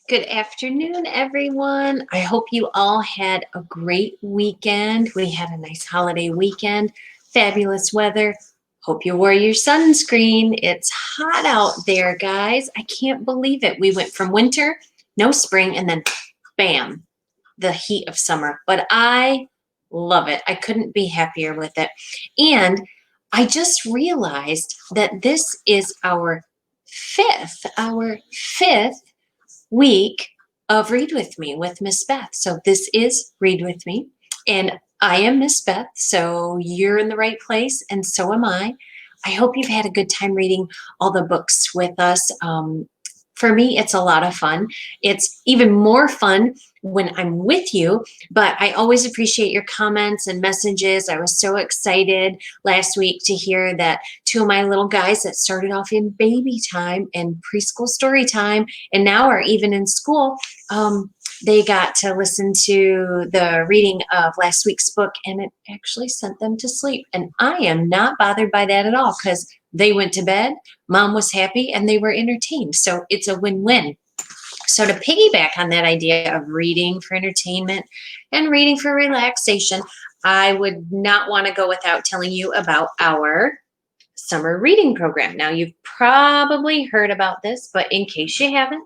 Good afternoon, everyone. I hope you all had a great weekend. We had a nice holiday weekend, fabulous weather. Hope you wore your sunscreen. It's hot out there, guys. I can't believe it. We went from winter, no spring, and then bam, the heat of summer. But I love it. I couldn't be happier with it. And I just realized that this is our fifth week of Read With Me with Miss Beth. So this is Read With Me, and I am Miss Beth, so you're in the right place, and so am I. I hope you've had a good time reading all the books with us. For me, it's a lot of fun. It's even more fun when I'm with you, but I always appreciate your comments and messages. I was so excited last week to hear that two of my little guys that started off in baby time and preschool story time and now are even in school, they got to listen to the reading of last week's book, and it actually sent them to sleep. And I am not bothered by that at all because they went to bed, mom was happy, and they were entertained. So it's a win-win. So to piggyback on that idea of reading for entertainment and reading for relaxation, I would not want to go without telling you about our summer reading program. Now, you've probably heard about this, but in case you haven't,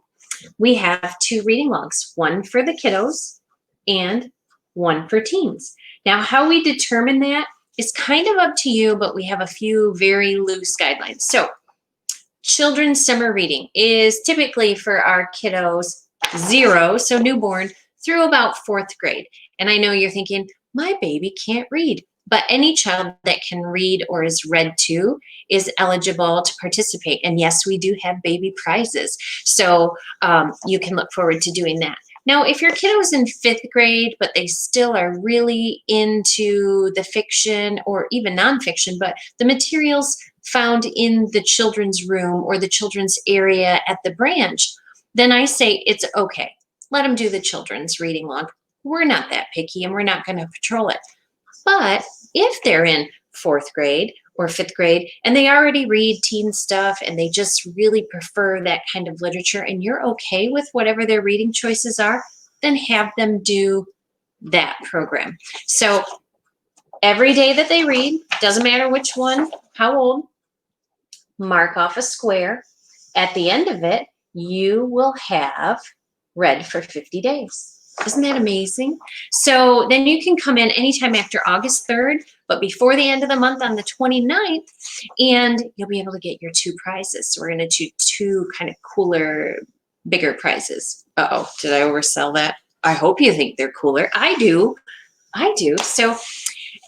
we have two reading logs, one for the kiddos and one for teens. Now, how we determine that is kind of up to you, but we have a few very loose guidelines. So, children's summer reading is typically for our kiddos 0, so newborn, through about 4th grade. And I know you're thinking, my baby can't read. But any child that can read or is read to is eligible to participate. And yes, we do have baby prizes. So you can look forward to doing that. Now, if your kiddo is in 5th grade, but they still are really into the fiction or even nonfiction, but the materials found in the children's room or the children's area at the branch, then I say it's okay. Let them do the children's reading log. We're not that picky and we're not going to patrol it. But if they're in 4th grade or 5th grade and they already read teen stuff and they just really prefer that kind of literature and you're okay with whatever their reading choices are, then have them do that program. So every day that they read, doesn't matter which one, how old, mark off a square. At the end of it, you will have read for 50 days. Isn't that amazing? So then you can come in anytime after August 3rd, but before the end of the month on the 29th, and you'll be able to get your 2 prizes. So we're going to do 2 kind of cooler, bigger prizes. Uh-oh, did I oversell that? I hope you think they're cooler. I do. So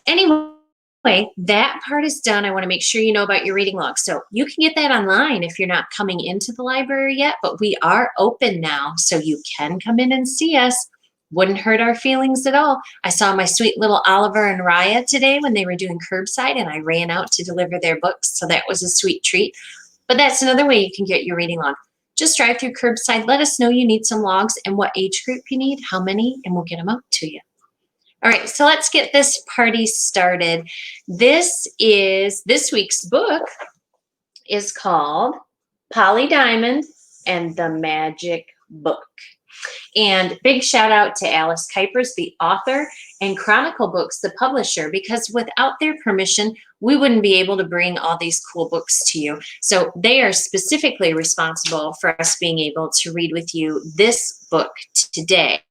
anyway, that part is done. I want to make sure you know about your reading log. So you can get that online if you're not coming into the library yet, but we are open now, so you can come in and see us. Wouldn't hurt our feelings at all. I saw my sweet little Oliver and Raya today when they were doing curbside, and I ran out to deliver their books, so that was a sweet treat. But that's another way you can get your reading log. Just drive through curbside. Let us know you need some logs and what age group you need, how many, and we'll get them out to you. All right, so let's get this party started. This week's book is called Polly Diamond and the Magic Book. And big shout out to Alice Kuipers, the author, and Chronicle Books, the publisher, because without their permission, we wouldn't be able to bring all these cool books to you. So they are specifically responsible for us being able to read with you this book today.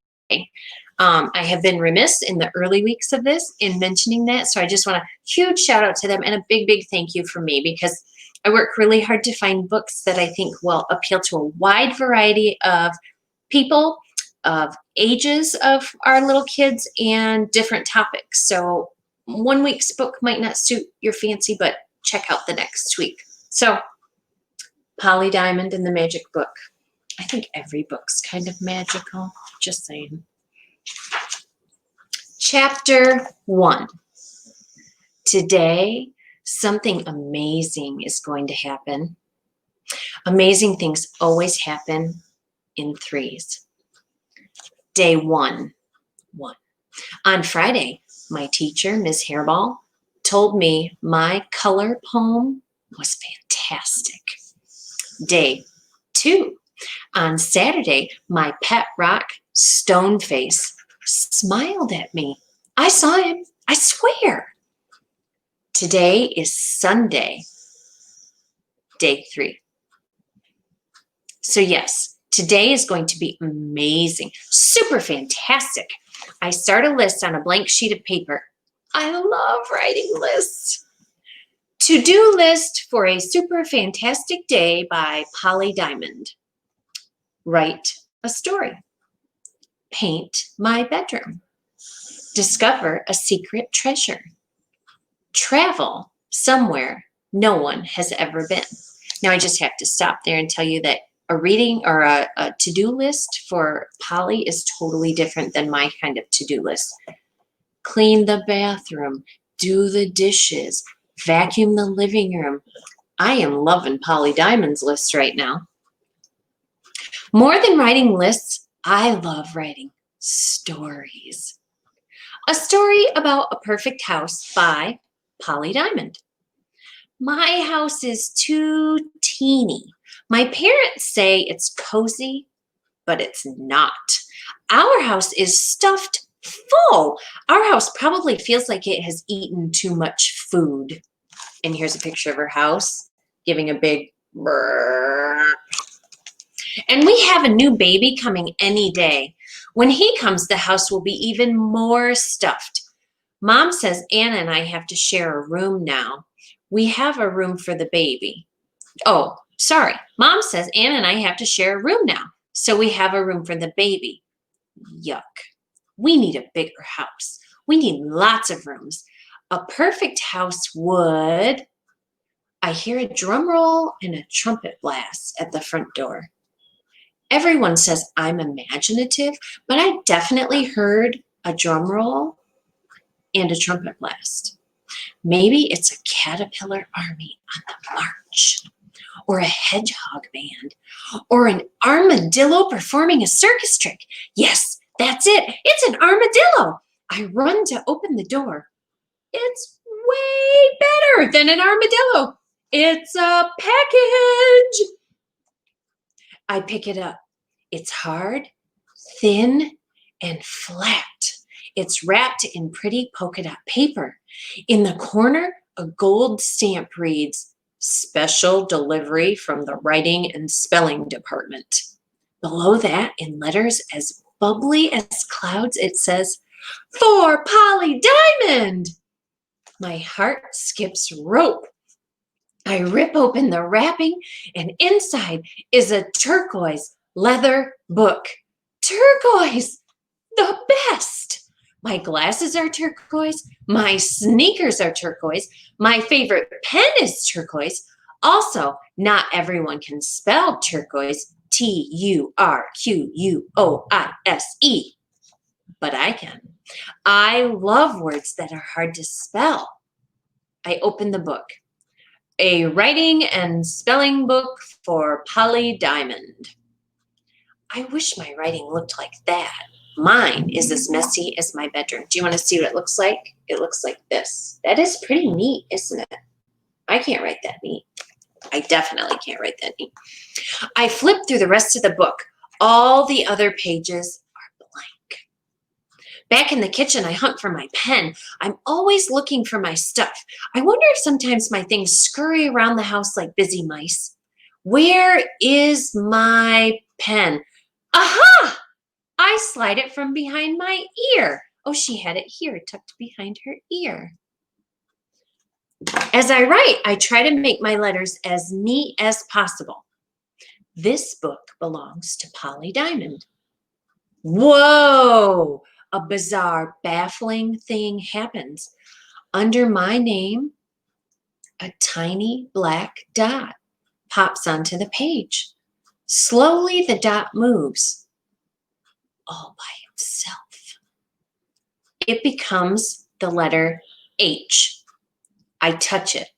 I have been remiss in the early weeks of this in mentioning that, so I just want a huge shout out to them and a big, big thank you from me, because I work really hard to find books that I think will appeal to a wide variety of people, of ages of our little kids, and different topics. So one week's book might not suit your fancy, but check out the next week. So Polly Diamond and the Magic Book. I think every book's kind of magical, just saying. Chapter 1. Today, something amazing is going to happen. Amazing things always happen in 3s. Day 1. On Friday, my teacher, Ms. Hairball, told me my color poem was fantastic. Day 2. On Saturday, my pet rock, Stoneface, smiled at me. I saw him, I swear. Today is Sunday, day 3. So yes, today is going to be amazing, super fantastic. I start a list on a blank sheet of paper. I love writing lists. To-do list for a super fantastic day by Polly Diamond. Write a story. Paint my bedroom. Discover a secret treasure. Travel somewhere no one has ever been. Now I just have to stop there and tell you that a reading or a to-do list for Polly is totally different than my kind of to-do list. Clean the bathroom, do the dishes, vacuum the living room. I am loving Polly Diamond's list right now. More than writing lists, I love writing stories. A story about a perfect house by Polly Diamond. My house is too teeny. My parents say it's cozy, but it's not. Our house is stuffed full. Our house probably feels like it has eaten too much food. And here's a picture of her house giving a big brrr. And we have a new baby coming any day. When he comes, the house will be even more stuffed. Mom says Anna and I have to share a room now. We have a room for the baby. Oh, sorry. Mom says Anna and I have to share a room now. So we have a room for the baby. Yuck. We need a bigger house. We need lots of rooms. A perfect house would... I hear a drum roll and a trumpet blast at the front door. Everyone says I'm imaginative, but I definitely heard a drum roll and a trumpet blast. Maybe it's a caterpillar army on the march, or a hedgehog band, or an armadillo performing a circus trick. Yes, that's it. It's an armadillo. I run to open the door. It's way better than an armadillo. It's a package. I pick it up. It's hard, thin, and flat. It's wrapped in pretty polka dot paper. In the corner, a gold stamp reads, "Special delivery from the writing and spelling department." Below that, in letters as bubbly as clouds, it says, "For Polly Diamond." My heart skips rope. I rip open the wrapping, and inside is a turquoise leather book. Turquoise, the best. My glasses are turquoise. My sneakers are turquoise. My favorite pen is turquoise. Also, not everyone can spell turquoise, Turquoise, but I can. I love words that are hard to spell. I open the book. A writing and spelling book for Polly Diamond. I wish my writing looked like that. Mine is as messy as my bedroom. Do you want to see what it looks like? It looks like this. That is pretty neat, isn't it? I can't write that neat. I definitely can't write that neat. I flip through the rest of the book. All the other pages are blank. Back in the kitchen, I hunt for my pen. I'm always looking for my stuff. I wonder if sometimes my things scurry around the house like busy mice. Where is my pen? Aha! I slide it from behind my ear. Oh, she had it here, tucked behind her ear. As I write, I try to make my letters as neat as possible. This book belongs to Polly Diamond. Whoa! A bizarre, baffling thing happens. Under my name, a tiny black dot pops onto the page. Slowly, the dot moves all by itself. It becomes the letter H. I touch it.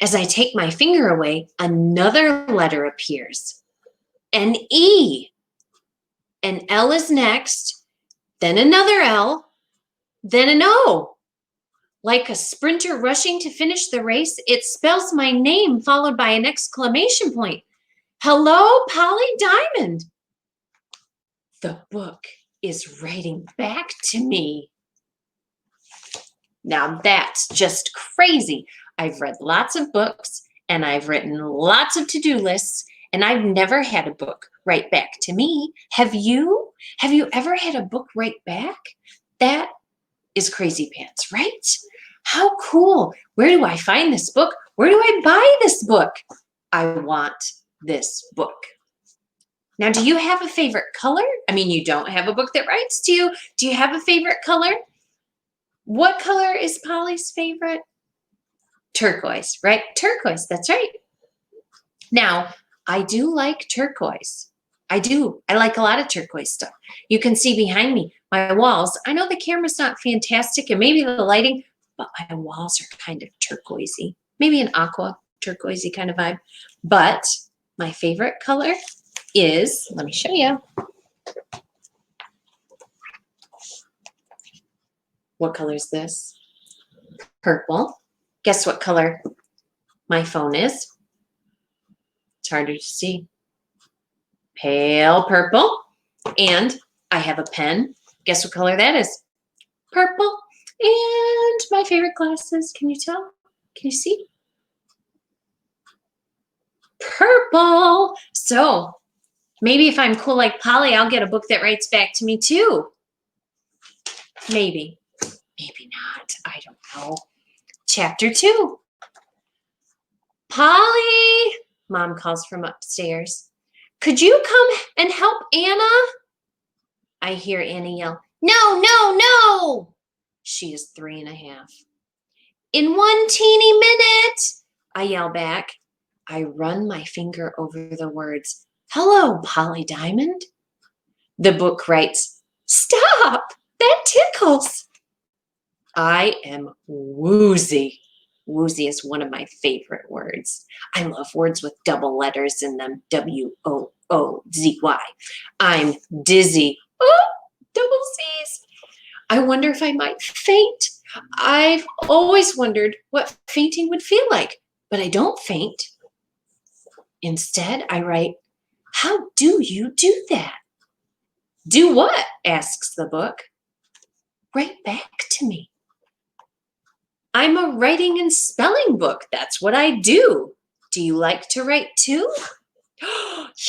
As I take my finger away, another letter appears. An E. An L is next, then another L, then an O. Like a sprinter rushing to finish the race, it spells my name followed by an exclamation point. Hello, Polly Diamond. The book is writing back to me. Now that's just crazy. I've read lots of books and I've written lots of to-do lists and I've never had a book write back to me. Have you? Have you ever had a book write back? That is crazy pants, right? How cool. Where do I find this book? Where do I buy this book? I want this book. Now, do you have a favorite color? I mean, you don't have a book that writes to you. Do you have a favorite color? What color is Polly's favorite? Turquoise, right? Turquoise, that's right. Now, I do like turquoise. I do. I like a lot of turquoise stuff. You can see behind me, my walls. I know the camera's not fantastic and maybe the lighting, but my walls are kind of turquoisey. Maybe an aqua turquoisey kind of vibe. But my favorite color is, let me show you. What color is this? Purple. Guess what color my phone is? It's harder to see. Pale purple. And I have a pen. Guess what color that is? Purple. And my favorite glasses, can you tell? Can you see? Purple. So maybe if I'm cool like Polly, I'll get a book that writes back to me too. Maybe. Maybe not. I don't know. Chapter 2. Polly, Mom calls from upstairs. Could you come and help Anna? I hear Anna yell, no, no, no. She is 3.5. In one teeny minute, I yell back. I run my finger over the words. Hello, Polly Diamond. The book writes, stop, that tickles. I am woozy. Woozy is one of my favorite words. I love words with double letters in them. W-O-O-Z-Y. I'm dizzy. Oh, double Z's. I wonder if I might faint. I've always wondered what fainting would feel like, but I don't faint. Instead, I write, how do you do that? Do what? Asks the book. Write back to me. I'm a writing and spelling book. That's what I do. Do you like to write too?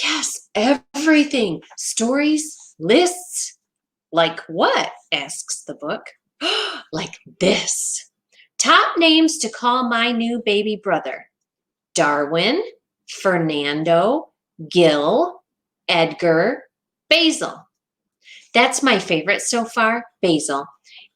Yes, everything. Stories, lists. Like what? Asks the book. Like this. Top names to call my new baby brother. Darwin, Fernando, Gil, Edgar, Basil. That's my favorite so far, Basil.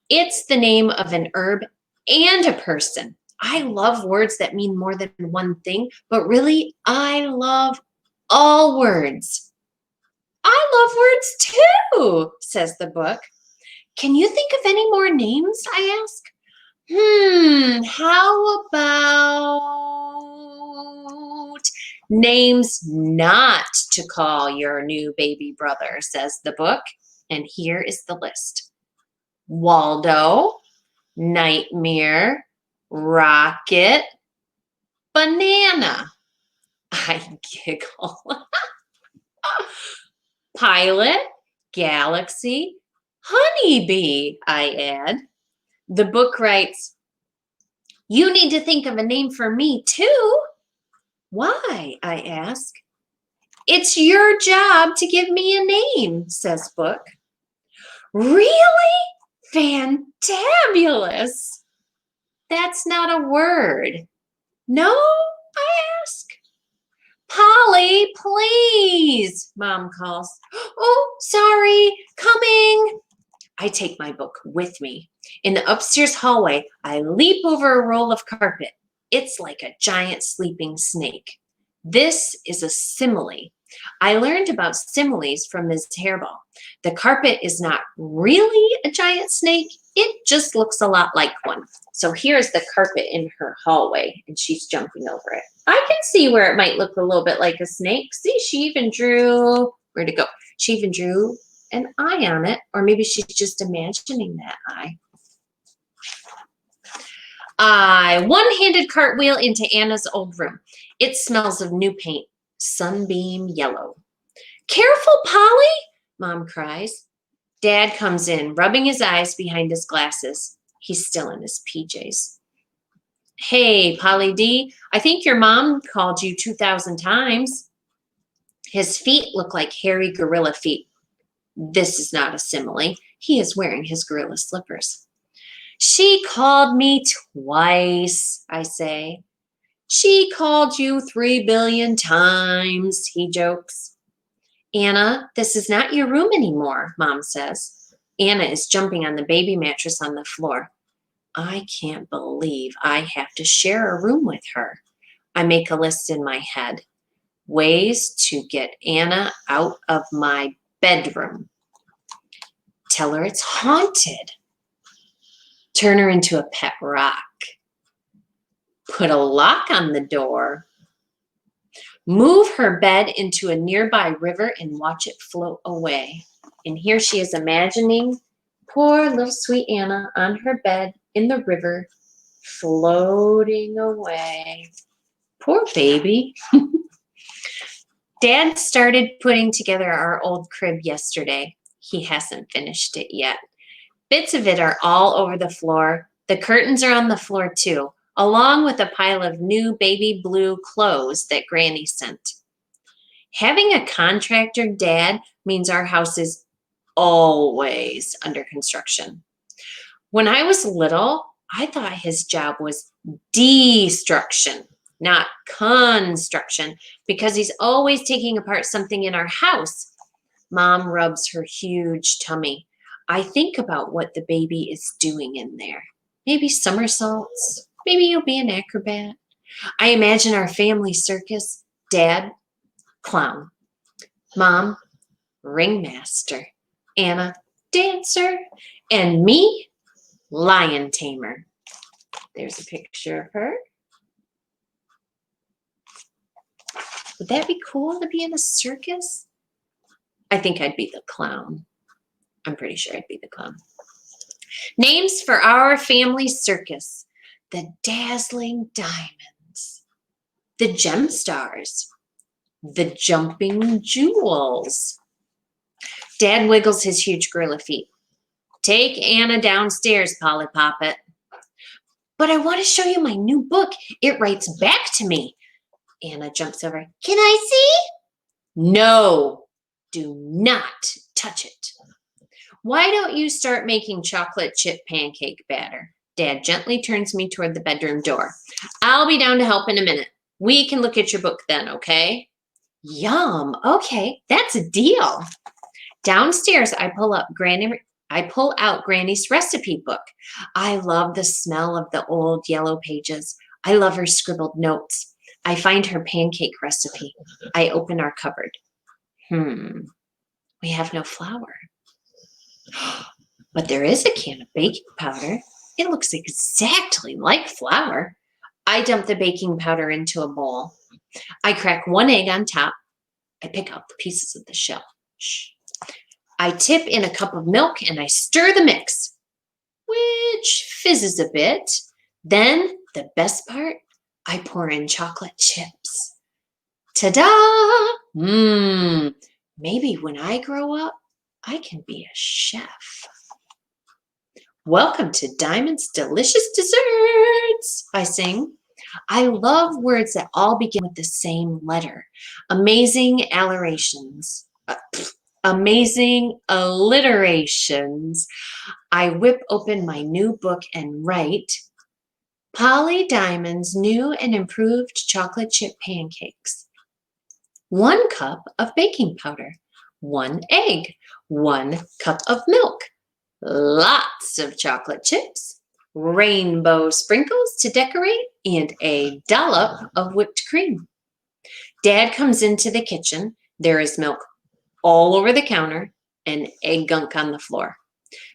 It's the name of an herb and a person. I love words that mean more than one thing, but really, I love all words. I love words too, says the book. Can you think of any more names, I ask? How about names not to call your new baby brother, says the book. And here is the list. Waldo, Nightmare, Rocket, Banana. I giggle. Pilot, Galaxy, Honeybee, I add. The book writes, you need to think of a name for me too. Why? I ask. It's your job to give me a name, says book. Really? Fantabulous. That's not a word. No? I ask. Polly, please, Mom calls. Oh, sorry, coming. I take my book with me. In the upstairs hallway, I leap over a roll of carpet. It's like a giant sleeping snake. This is a simile. I learned about similes from Ms. Hairball. The carpet is not really a giant snake. It just looks a lot like one. So here's the carpet in her hallway, and she's jumping over it. I can see where it might look a little bit like a snake. See, she even drew, where'd it go? She even drew an eye on it, or maybe she's just imagining that eye. I one-handed cartwheel into Anna's old room. It smells of new paint. sunbeam yellow. Careful, Polly, Mom cries. Dad comes in, rubbing his eyes behind his glasses. He's still in his PJs. Hey, Polly D, I think your mom called you 2,000 times. His feet look like hairy gorilla feet. This is not a simile. He is wearing his gorilla slippers. She called me twice, I say. She called you 3 billion times, he jokes. Anna, this is not your room anymore, Mom says. Anna is jumping on the baby mattress on the floor. I can't believe I have to share a room with her. I make a list in my head. Ways to get Anna out of my bedroom. Tell her it's haunted. Turn her into a pet rock. Put a lock on the door. Move her bed into a nearby river and watch it float away. And here she is imagining poor little sweet Anna on her bed in the river, floating away. Poor baby. Dad started putting together our old crib yesterday. He hasn't finished it yet. Bits of it are all over the floor. The curtains are on the floor too, along with a pile of new baby blue clothes that Granny sent. Having a contractor dad means our house is always under construction. When I was little, I thought his job was destruction, not construction, because he's always taking apart something in our house. Mom rubs her huge tummy. I think about what the baby is doing in there. Maybe somersaults. Maybe you'll be an acrobat. I imagine our family circus. Dad, clown. Mom, ringmaster. Anna, dancer. And me, lion tamer. There's a picture of her. Would that be cool to be in a circus? I think I'd be the clown. I'm pretty sure I'd be the clown. Names for our family circus. The dazzling diamonds. The gem stars. The jumping jewels. Dad wiggles his huge gorilla feet. Take Anna downstairs, Polly Poppet. But I want to show you my new book. It writes back to me. Anna jumps over. Can I see? No, do not touch it. Why don't you start making chocolate chip pancake batter? Dad gently turns me toward the bedroom door. I'll be down to help in a minute. We can look at your book then, okay? Yum. Okay, that's a deal. Downstairs, I pull out Granny's recipe book. I love the smell of the old yellow pages. I love her scribbled notes. I find her pancake recipe. I open our cupboard. We have no flour. But there is a can of baking powder. It looks exactly like flour. I dump the baking powder into a bowl. I crack one egg on top. I pick out the pieces of the shell. Shh. I tip in a cup of milk and I stir the mix, which fizzes a bit. Then, the best part, I pour in chocolate chips. Ta-da! Maybe when I grow up, I can be a chef. Welcome to Diamond's Delicious Desserts, I sing. I love words that all begin with the same letter. Amazing alliterations. Amazing alliterations. I whip open my new book and write, Polly Diamond's new and improved chocolate chip pancakes. 1 cup of baking powder. 1 egg. 1 cup of milk. Lots of chocolate chips. Rainbow sprinkles to decorate. And a dollop of whipped cream. Dad comes into the kitchen. There is milk all over the counter and egg gunk on the floor.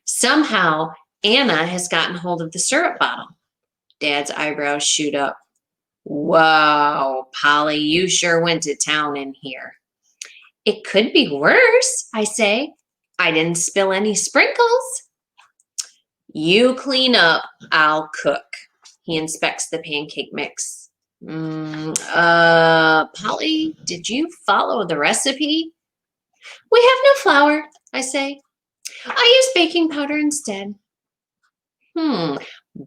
Somehow, Anna has gotten hold of the syrup bottle. Dad's eyebrows shoot up. Wow, Polly, you sure went to town in here. It could be worse, I say. I didn't spill any sprinkles. You clean up, I'll cook. He inspects the pancake mix. Polly, did you follow the recipe? We have no flour, I say. I use baking powder instead.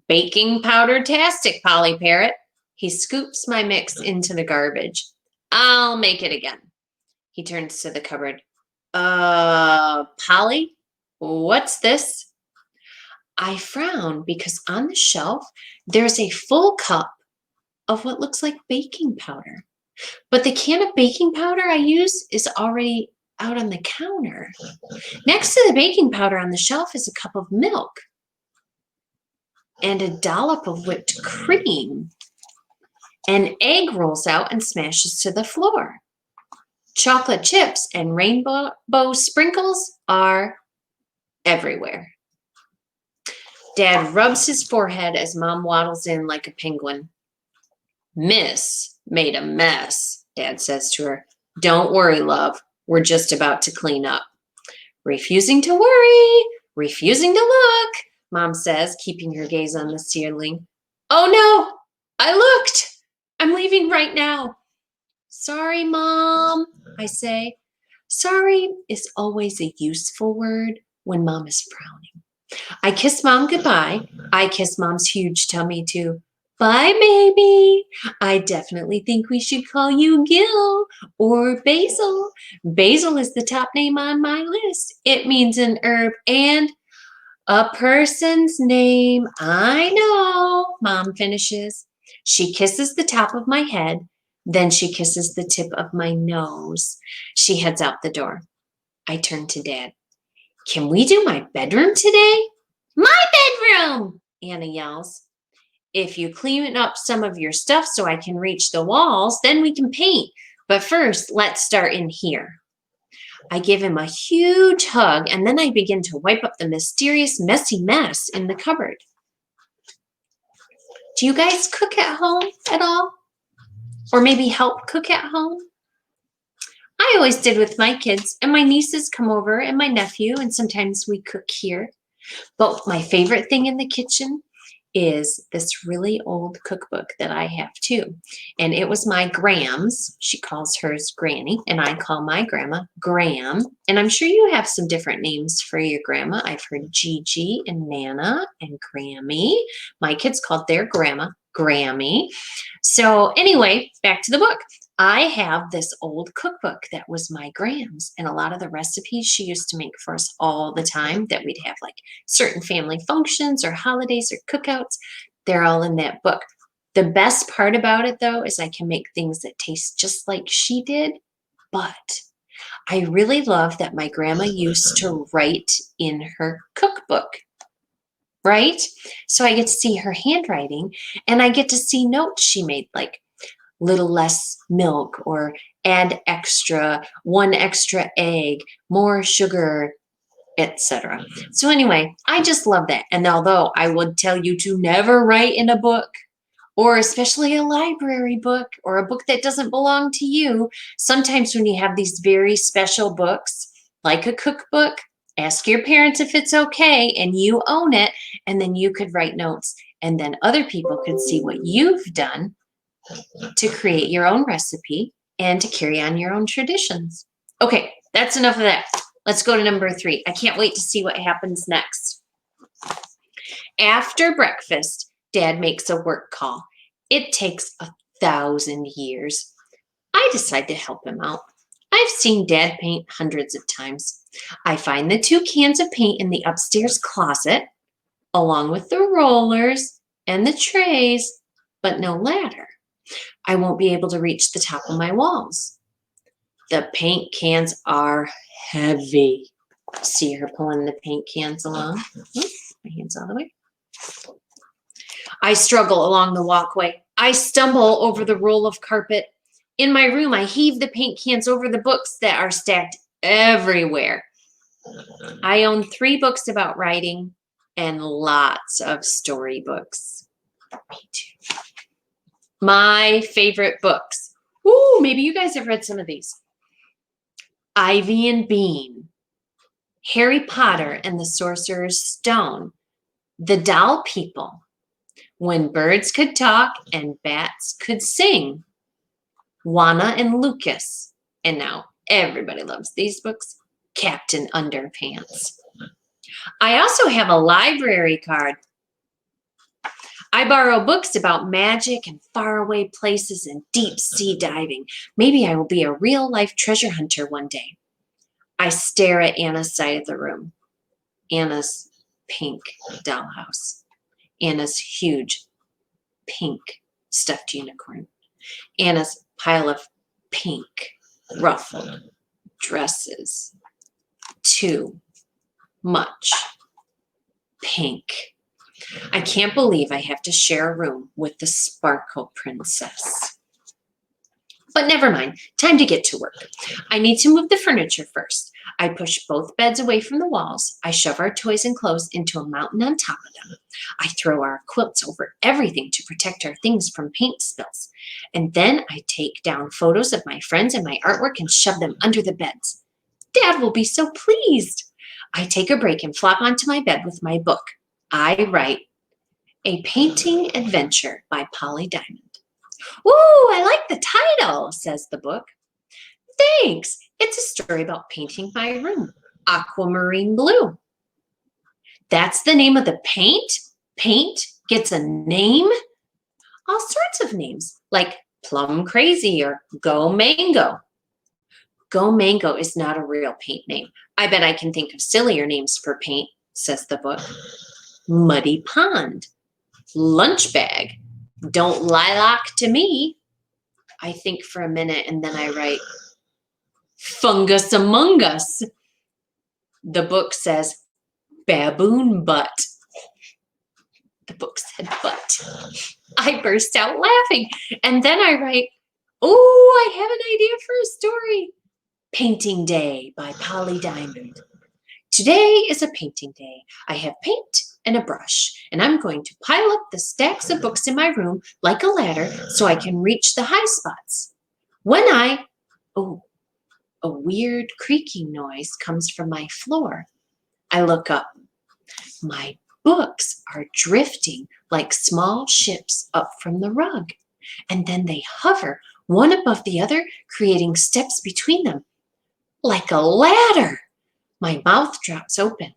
Baking powder-tastic, Polly Parrot. He scoops my mix into the garbage. I'll make it again. He turns to the cupboard. Polly, what's this? I frown because on the shelf there's a full cup of what looks like baking powder. But the can of baking powder I use is already out on the counter. Next to the baking powder on the shelf is a cup of milk and a dollop of whipped cream. An egg rolls out and smashes to the floor. Chocolate chips and rainbow sprinkles are everywhere. Dad rubs his forehead as Mom waddles in like a penguin. Miss made a mess, Dad says to her. Don't worry, love. We're just about to clean up. Refusing to worry, refusing to look, Mom says, keeping her gaze on the ceiling. Oh no, I looked. I'm leaving right now. Sorry, Mom, I say. Sorry is always a useful word when Mom is frowning. I kiss Mom goodbye. I kiss Mom's huge tummy too. Bye, baby. I definitely think we should call you Gil or Basil. Basil is the top name on my list. It means an herb and a person's name. I know, Mom finishes. She kisses the top of my head. Then she kisses the tip of my nose. She heads out the door. I turn to Dad. Can we do my bedroom today? My bedroom, Anna yells. If you clean up some of your stuff so I can reach the walls, then we can paint. But first, let's start in here. I give him a huge hug, and then I begin to wipe up the mysterious, messy mess in the cupboard. Do you guys cook at home at all? Or maybe help cook at home? I always did with my kids, and my nieces come over, and my nephew, and sometimes we cook here. But my favorite thing in the kitchen is this really old cookbook that I have too. And it was my Gram's. She calls hers Granny, and I call my grandma Gram. And I'm sure you have some different names for your grandma. I've heard Gigi and Nana and Grammy. My kids called their grandma Grammy. So anyway, back to the book. I have this old cookbook that was my Gram's, and a lot of the recipes she used to make for us all the time that we'd have like certain family functions or holidays or cookouts, they're all in that book. The best part about it though is I can make things that taste just like she did, but I really love that my grandma used to write in her cookbook, right? So I get to see her handwriting and I get to see notes she made like little less milk or add extra, one extra egg, more sugar, etc. So anyway, I just love that. And although I would tell you to never write in a book, or especially a library book or a book that doesn't belong to you, sometimes when you have these very special books, like a cookbook, ask your parents if it's okay and you own it, and then you could write notes and then other people could see what you've done to create your own recipe and to carry on your own traditions. Okay, that's enough of that. Let's go to number 3. I can't wait to see what happens next. After breakfast, Dad makes a work call. It takes 1,000 years. I decide to help him out. I've seen Dad paint hundreds of times. I find the 2 cans of paint in the upstairs closet, along with the rollers and the trays, but no ladder. I won't be able to reach the top of my walls. The paint cans are heavy. See her pulling the paint cans along. My hands out of the way. I struggle along the walkway. I stumble over the roll of carpet. In my room, I heave the paint cans over the books that are stacked everywhere. I own 3 books about writing and lots of storybooks. Me too. My favorite books. Ooh, maybe you guys have read some of these. Ivy and Bean, Harry Potter and the Sorcerer's Stone, The Doll People, When Birds Could Talk and Bats Could Sing, Juana and Lucas. And now everybody loves these books, Captain Underpants. I also have a library card. I borrow books about magic and faraway places and deep sea diving. Maybe I will be a real-life treasure hunter one day. I stare at Anna's side of the room. Anna's pink dollhouse. Anna's huge pink stuffed unicorn. Anna's pile of pink ruffled dresses. Too much pink. I can't believe I have to share a room with the Sparkle Princess. But never mind, time to get to work. I need to move the furniture first. I push both beds away from the walls. I shove our toys and clothes into a mountain on top of them. I throw our quilts over everything to protect our things from paint spills. And then I take down photos of my friends and my artwork and shove them under the beds. Dad will be so pleased. I take a break and flop onto my bed with my book. I write A Painting Adventure by Polly Diamond. Ooh, I like the title, says the book. Thanks. It's a story about painting my room, aquamarine blue. That's the name of the paint? Paint gets a name? All sorts of names, like Plum Crazy or Go Mango. Go Mango is not a real paint name. I bet I can think of sillier names for paint, says the book. Muddy Pond, Lunch Bag, Don't Lilac to Me. I think for a minute and then I write, Fungus Among Us. The book says, Baboon Butt. The book said butt. I burst out laughing and then I write, oh, I have an idea for a story. Painting Day by Polly Diamond. Today is a painting day. I have paint and a brush, and I'm going to pile up the stacks of books in my room like a ladder so I can reach the high spots. A weird creaking noise comes from my floor. I look up. My books are drifting like small ships up from the rug, and then they hover one above the other, creating steps between them, like a ladder. My mouth drops open.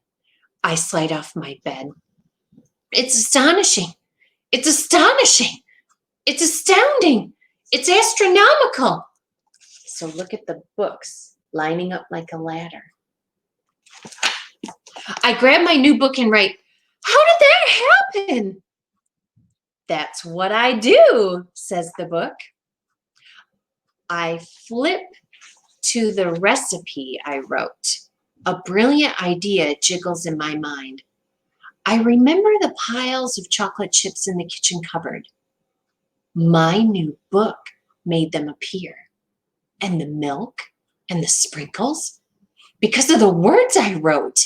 I slide off my bed. It's astonishing. It's astonishing. It's astounding. It's astronomical. So look at the books lining up like a ladder. I grab my new book and write, how did that happen? That's what I do, says the book. I flip to the recipe I wrote. A brilliant idea jiggles in my mind. I remember the piles of chocolate chips in the kitchen cupboard. My new book made them appear. And the milk and the sprinkles, because of the words I wrote.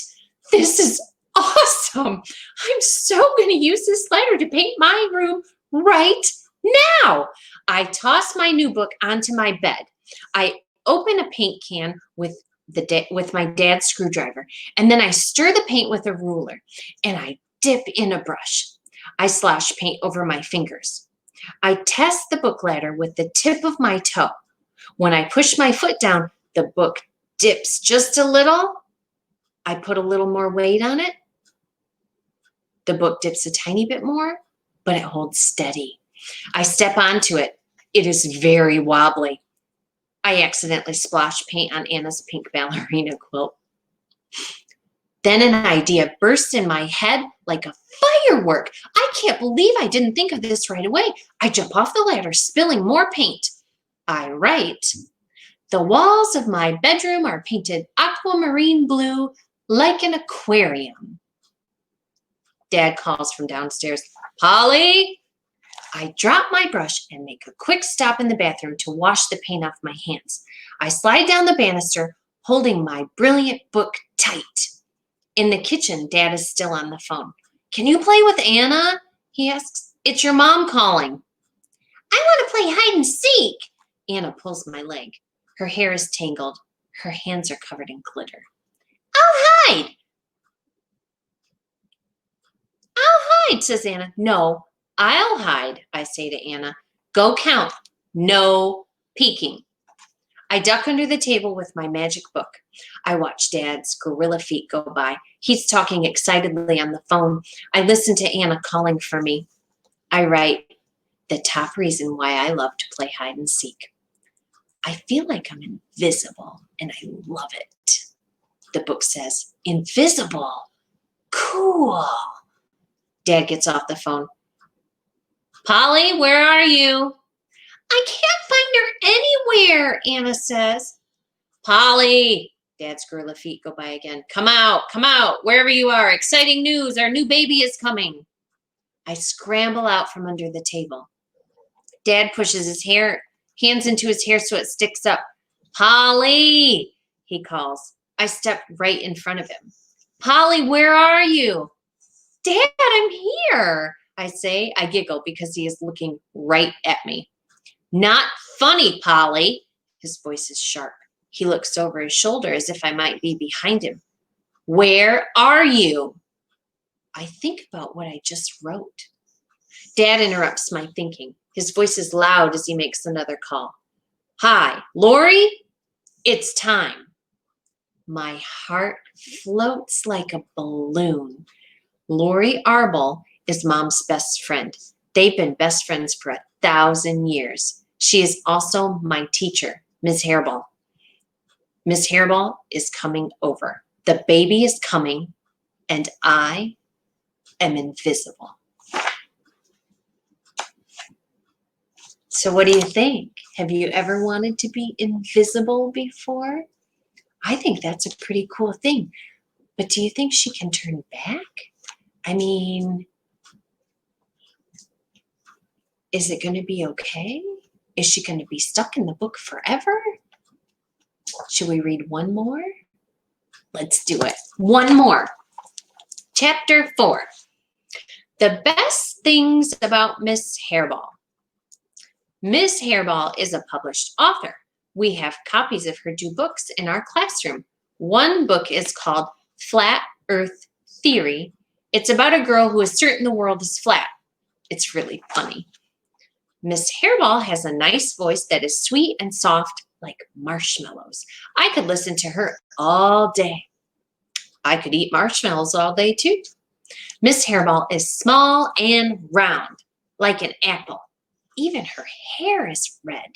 This is awesome. I'm so going to use this lighter to paint my room right now. I toss my new book onto my bed. I open a paint can with my dad's screwdriver, and then I stir the paint with a ruler, and I dip in a brush. I slosh paint over my fingers. I test the book ladder with the tip of my toe. When I push my foot down, the book dips just a little. I put a little more weight on it. The book dips a tiny bit more, but it holds steady. I step onto it. It is very wobbly. I accidentally splashed paint on Anna's pink ballerina quilt. Then an idea burst in my head like a firework. I can't believe I didn't think of this right away. I jump off the ladder, spilling more paint. I write, the walls of my bedroom are painted aquamarine blue like an aquarium. Dad calls from downstairs, Polly! I drop my brush and make a quick stop in the bathroom to wash the paint off my hands. I slide down the banister, holding my brilliant book tight. In the kitchen, Dad is still on the phone. Can you play with Anna? He asks. It's your mom calling. I want to play hide and seek. Anna pulls my leg. Her hair is tangled. Her hands are covered in glitter. I'll hide, says Anna. No, I'll hide, I say to Anna. Go count. No peeking. I duck under the table with my magic book. I watch Dad's gorilla feet go by. He's talking excitedly on the phone. I listen to Anna calling for me. I write, the top reason why I love to play hide and seek. I feel like I'm invisible, and I love it. The book says, invisible. Cool. Dad gets off the phone. Polly, where are you? I can't find her anywhere, Anna says. Polly, Dad's gorilla feet go by again. Come out, wherever you are. Exciting news, our new baby is coming. I scramble out from under the table. Dad pushes his hands into his hair so it sticks up. Polly, he calls. I step right in front of him. Polly, where are you? Dad, I'm here, I say. I giggle because he is looking right at me. Not funny, Polly. His voice is sharp. He looks over his shoulder as if I might be behind him. Where are you? I think about what I just wrote. Dad interrupts my thinking. His voice is loud as he makes another call. Hi, Lori? It's time. My heart floats like a balloon. Lori Arbel is Mom's best friend. They've been best friends for 1,000 years. She is also my teacher, Ms. Hairball. Ms. Hairball is coming over. The baby is coming, and I am invisible. So what do you think? Have you ever wanted to be invisible before? I think that's a pretty cool thing. But do you think she can turn back? I mean, is it going to be okay? Is she going to be stuck in the book forever? Should we read one more? Let's do it. One more. Chapter 4. The best things about Miss Hairball. Miss Hairball is a published author. We have copies of her 2 books in our classroom. One book is called Flat Earth Theory. It's about a girl who is certain the world is flat. It's really funny. Miss Hairball has a nice voice that is sweet and soft like marshmallows. I could listen to her all day. I could eat marshmallows all day too. Miss Hairball is small and round, like an apple. Even her hair is red.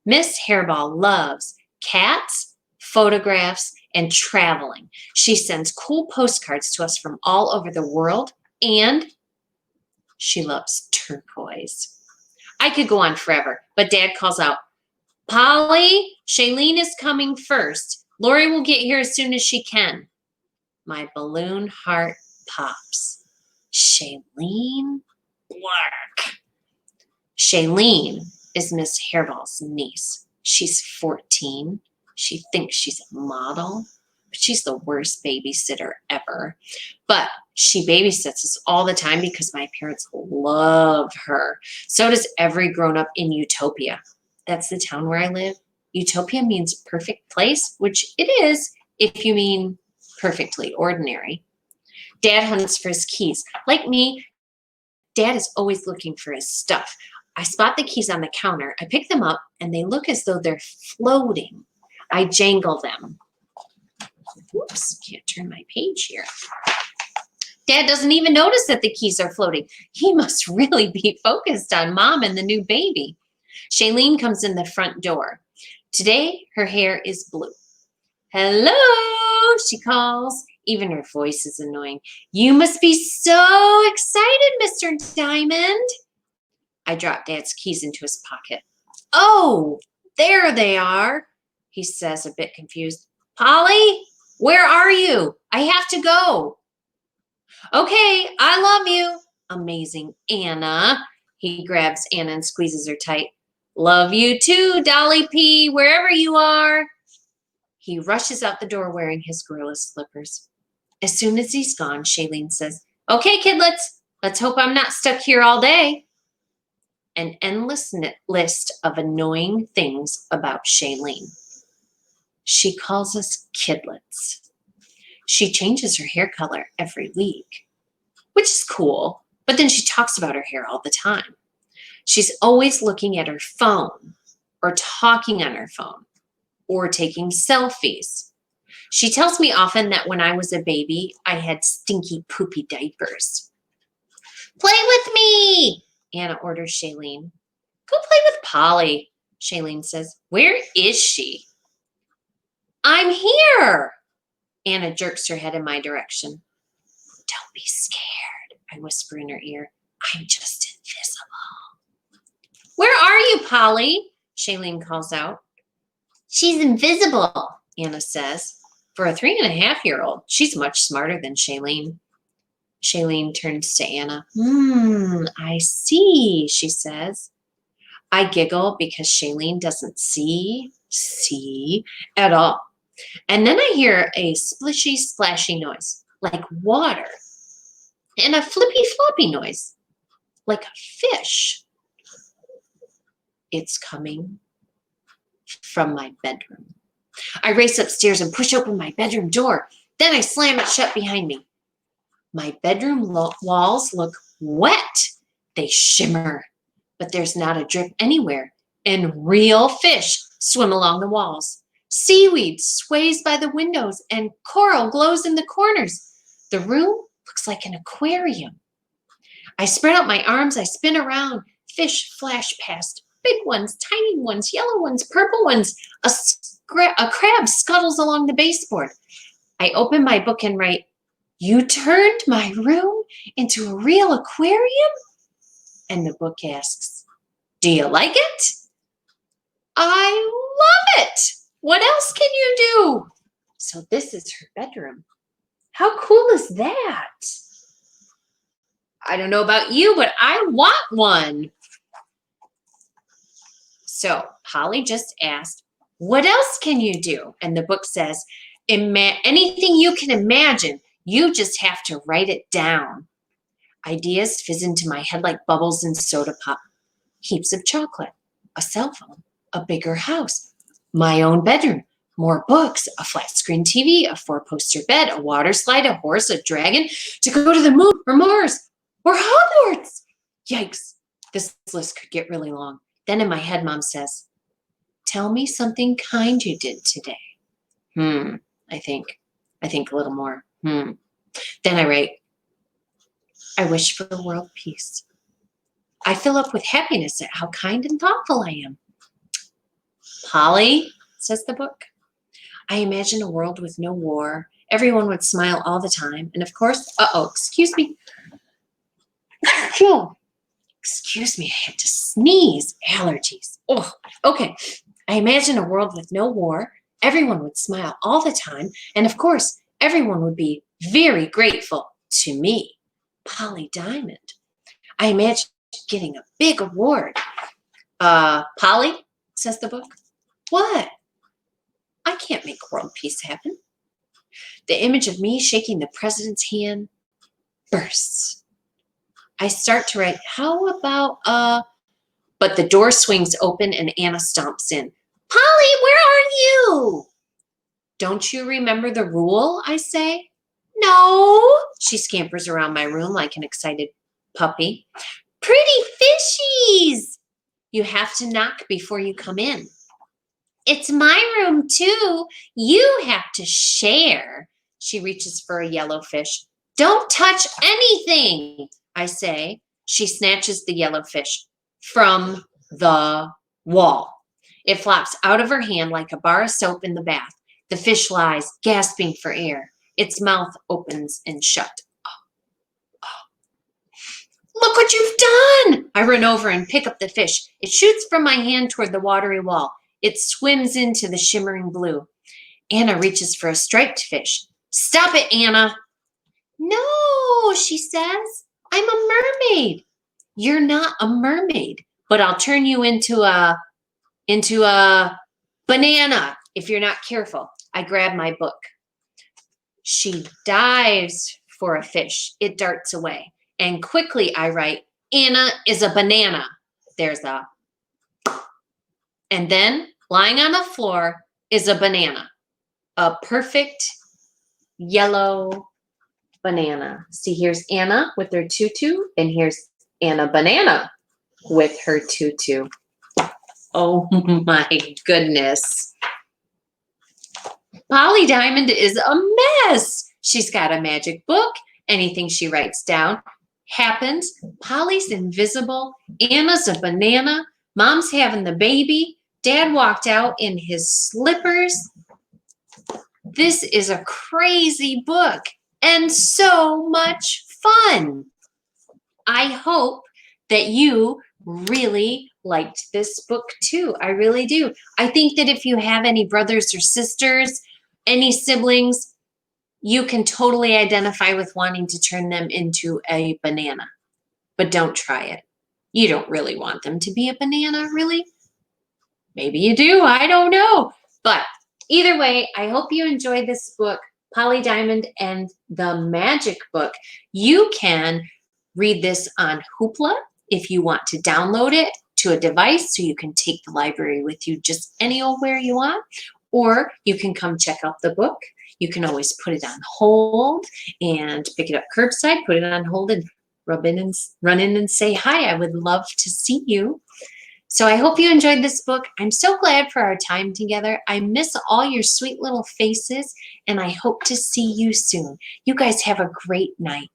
Miss Hairball loves cats, photographs, and traveling. She sends cool postcards to us from all over the world, and she loves turquoise. I could go on forever, but Dad calls out, Polly, Shailene is coming first. Lori will get here as soon as she can. My balloon heart pops. Shailene Black. Shailene is Miss Hairball's niece. She's 14. She thinks she's a model, but she's the worst babysitter ever. But she babysits us all the time because my parents love her. So does every grown-up in Utopia. That's the town where I live. Utopia means perfect place, which it is if you mean perfectly ordinary. Dad hunts for his keys. Like me, Dad is always looking for his stuff. I spot the keys on the counter. I pick them up, and they look as though they're floating. I jangle them. Oops, can't turn my page here. Dad doesn't even notice that the keys are floating. He must really be focused on Mom and the new baby. Shailene comes in the front door. Today, her hair is blue. Hello, she calls. Even her voice is annoying. You must be so excited, Mr. Diamond. I drop Dad's keys into his pocket. Oh, there they are, he says, a bit confused. Polly, where are you? I have to go. Okay, I love you. Amazing, Anna. He grabs Anna and squeezes her tight. Love you too, Dolly P, wherever you are. He rushes out the door wearing his gorilla slippers. As soon as he's gone, Shailene says, okay, kidlets, let's hope I'm not stuck here all day. An endless list of annoying things about Shailene. She calls us kidlets. She changes her hair color every week, which is cool. But then she talks about her hair all the time. She's always looking at her phone or talking on her phone or taking selfies. She tells me often that when I was a baby, I had stinky, poopy diapers. Play with me, Anna orders Shailene. Go play with Polly, Shailene says. Where is she? I'm here. Anna jerks her head in my direction. Don't be scared, I whisper in her ear. I'm just invisible. Where are you, Polly? Shailene calls out. She's invisible, Anna says. For a 3.5-year-old, she's much smarter than Shailene. Shailene turns to Anna. I see, she says. I giggle because Shailene doesn't see at all. And then I hear a splishy, splashy noise, like water, and a flippy, floppy noise, like a fish. It's coming from my bedroom. I race upstairs and push open my bedroom door. Then I slam it shut behind me. My bedroom walls look wet. They shimmer, but there's not a drip anywhere. And real fish swim along the walls. Seaweed sways by the windows and coral glows in the corners. The room looks like an aquarium. I spread out my arms. I spin around. Fish flash past. Big ones, tiny ones, yellow ones, purple ones. A crab scuttles along the baseboard. I open my book and write, You turned my room into a real aquarium? And the book asks, Do you like it? I love it. What else can you do? So this is her bedroom. How cool is that? I don't know about you, but I want one. So Polly just asked, what else can you do? And the book says, anything you can imagine, you just have to write it down. Ideas fizz into my head like bubbles in soda pop. Heaps of chocolate, a cell phone, a bigger house, my own bedroom, more books, a flat screen TV, a 4-poster bed, a water slide, a horse, a dragon, to go to the moon or Mars or Hogwarts. Yikes, this list could get really long. Then in my head, Mom says, tell me something kind you did today. I think a little more. Then I write, I wish for world peace. I fill up with happiness at how kind and thoughtful I am. Polly, says the book, I imagine a world with no war. Everyone would smile all the time. And of course, excuse me. Excuse me, I had to sneeze. Allergies. Oh, okay. I imagine a world with no war. Everyone would smile all the time. And of course, everyone would be very grateful to me, Polly Diamond. I imagine getting a big award. Polly, says the book. What? I can't make world peace happen. The image of me shaking the president's hand bursts. I start to write, how about, but the door swings open and Anna stomps in. Polly, where are you? Don't you remember the rule, I say? No. She scampers around my room like an excited puppy. Pretty fishies. You have to knock before you come in. It's my room too. You have to share. She reaches for a yellow fish. Don't touch anything, I say. She snatches the yellow fish from the wall. It flops out of her hand like a bar of soap in the bath. The fish lies, gasping for air. Its mouth opens and shut. Look what you've done! I run over and pick up the fish. It shoots from my hand toward the watery wall. It swims into the shimmering blue. Anna reaches for a striped fish. Stop it, Anna. No, she says. I'm a mermaid. You're not a mermaid, but I'll turn you into a banana if you're not careful. I grab my book. She dives for a fish. It darts away. And quickly I write, Anna is a banana. There's a. And then lying on the floor is a banana. A perfect yellow banana. See, here's Anna with her tutu, and here's Anna Banana with her tutu. Oh my goodness. Polly Diamond is a mess. She's got a magic book. Anything she writes down happens. Polly's invisible. Anna's a banana. Mom's having the baby. Dad walked out in his slippers. This is a crazy book and so much fun. I hope that you really liked this book too. I really do. I think that if you have any brothers or sisters, any siblings, you can totally identify with wanting to turn them into a banana. But don't try it. You don't really want them to be a banana, really? Maybe you do. I don't know. But either way, I hope you enjoyed this book, Polly Diamond and the Magic Book. You can read this on Hoopla if you want to download it to a device so you can take the library with you just anywhere you want. Or you can come check out the book. You can always put it on hold and pick it up curbside, put it on hold and run in and say hi. I would love to see you. So I hope you enjoyed this book. I'm so glad for our time together. I miss all your sweet little faces, and I hope to see you soon. You guys have a great night.